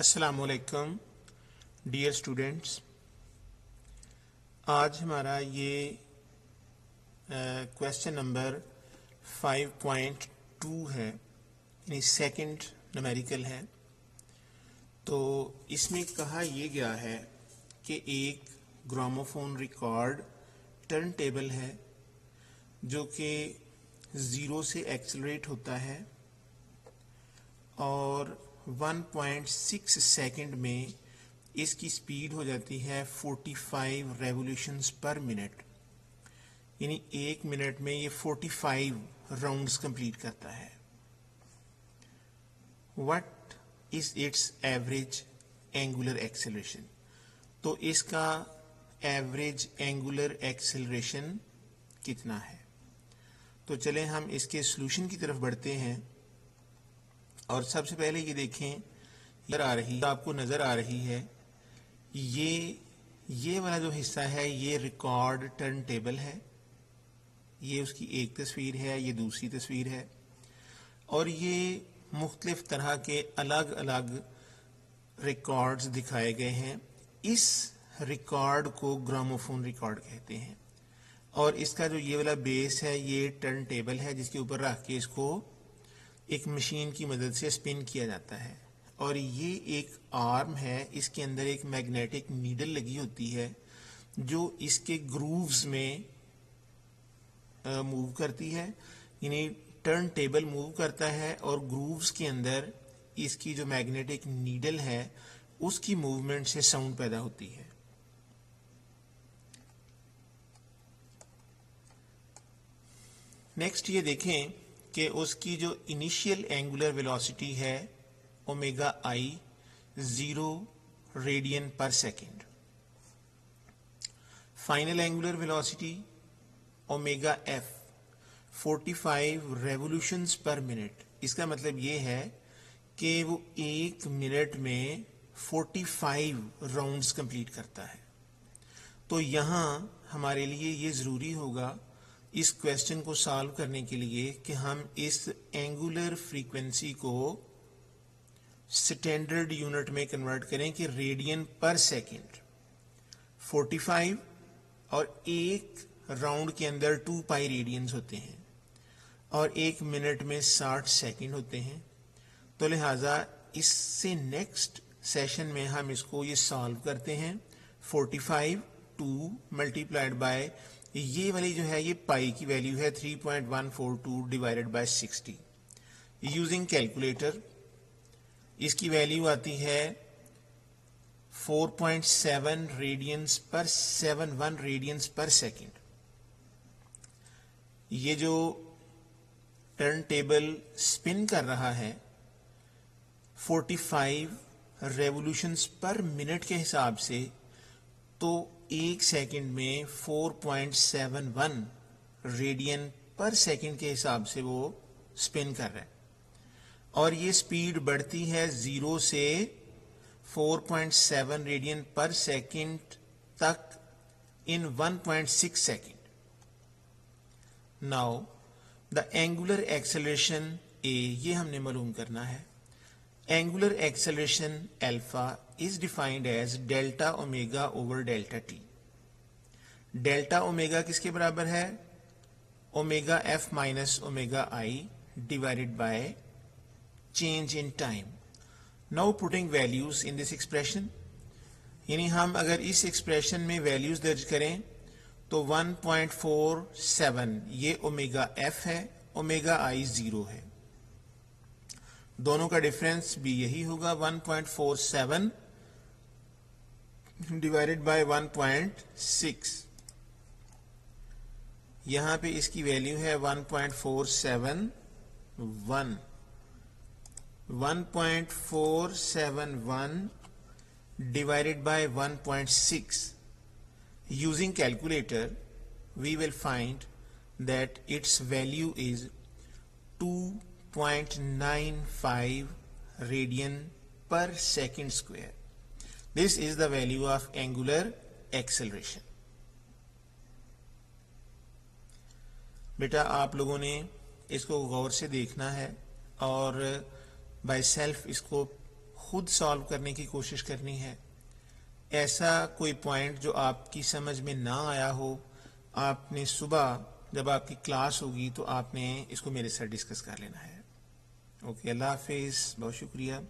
अस्सलामुअलैकुम dear students. आज हमारा ये क्वेश्चन नंबर 5.2 है, यानी सेकंड न्यूमेरिकल है। तो इसमें कहा यह गया है कि एक ग्रामोफोन रिकॉर्ड टर्न टेबल है जो कि 0 से एक्सेलरेट होता है और 1.6 सेकंड में इसकी स्पीड हो जाती है 45 रेवोल्यूशंस पर मिनट, यानी एक मिनट में ये 45 राउंड्स कंप्लीट करता है। What is it's average angular acceleration? तो इसका एवरेज एंगुलर एक्सेलरेशन कितना है? तो चलें हम इसके सॉल्यूशन की तरफ बढ़ते हैं। और सबसे पहले ये देखें, आपको नजर आ रही है ये वाला जो हिस्सा है ये रिकॉर्ड टर्न टेबल है। ये उसकी एक तस्वीर है, ये दूसरी तस्वीर है और ये मुख्तलिफ तरह के अलग अलग रिकॉर्ड्स दिखाए गए हैं। इस रिकॉर्ड को ग्रामोफोन रिकॉर्ड कहते हैं और इसका जो ये वाला बेस है ये टर्न टेबल है जिसके ऊपर रख के इसको एक मशीन की मदद से स्पिन किया जाता है। और ये एक आर्म है, इसके अंदर एक मैग्नेटिक नीडल लगी होती है जो इसके ग्रूव्स में मूव करती है, यानी टर्न टेबल मूव करता है और ग्रूव्स के अंदर इसकी जो मैग्नेटिक नीडल है उसकी मूवमेंट से साउंड पैदा होती है। नेक्स्ट ये देखें कि उसकी जो इनिशियल एंगुलर वेलोसिटी है ओमेगा आई 0 रेडियन पर second, final angular velocity omega F 45 revolutions पर मिनट। इसका मतलब ये है कि वो एक मिनट में 45 राउंड्स कंप्लीट करता है। तो यहां हमारे लिए ये जरूरी होगा इस क्वेश्चन को सॉल्व करने के लिए कि हम इस एंगुलर फ्रीक्वेंसी को स्टैंडर्ड यूनिट में कन्वर्ट करें कि रेडियन पर सेकंड 45 और एक राउंड के अंदर 2 पाई रेडियंस होते हैं और एक मिनट में 60 सेकंड होते हैं। तो लिहाजा इससे नेक्स्ट सेशन में हम इसको ये सॉल्व करते हैं। 45 2 मल्टीप्लाइड बाय ये वाली जो है ये पाई की वैल्यू है 3.142 डिवाइडेड बाय 60। यूजिंग कैलकुलेटर इसकी वैल्यू आती है 4.7 रेडियंस पर 71 रेडियंस पर सेकंड। ये जो टर्न टेबल स्पिन कर रहा है 45 रेवोल्यूशंस पर मिनट के हिसाब से, तो एक सेकंड में 4.71 रेडियन पर सेकंड के हिसाब से वो स्पिन कर रहा है और ये स्पीड बढ़ती है 0 से 4.7 रेडियन पर सेकंड तक in 1.6 second. Now the angular acceleration a, ये हमने मालूम करना है। Angular acceleration alpha is defined as delta omega over delta t। Delta omega किसके बराबर है? Omega f minus omega i divided by change in time. Now putting values in this expression, यानी हम अगर इस एक्सप्रेशन में वैल्यूज दर्ज करें तो 1.47 ये ओमेगा एफ है, ओमेगा आई 0 है। दोनों का डिफरेंस भी यही होगा 1.47 डिवाइडेड बाय 1.6। यहां पे इसकी वैल्यू है 1.471। 1.471 divided by 1.6. Using calculator, we will find that its value is 2.95 radian per second square. This is the value of angular acceleration. बेटा आप लोगों ने इसको गौर से देखना है और बाय सेल्फ इसको खुद सॉल्व करने की कोशिश करनी है। ऐसा कोई पॉइंट जो आपकी समझ में ना आया हो, आपने सुबह जब आपकी क्लास होगी तो आपने इसको मेरे साथ डिस्कस कर लेना है। ओके, अल्लाह हाफिज़, बहुत शुक्रिया।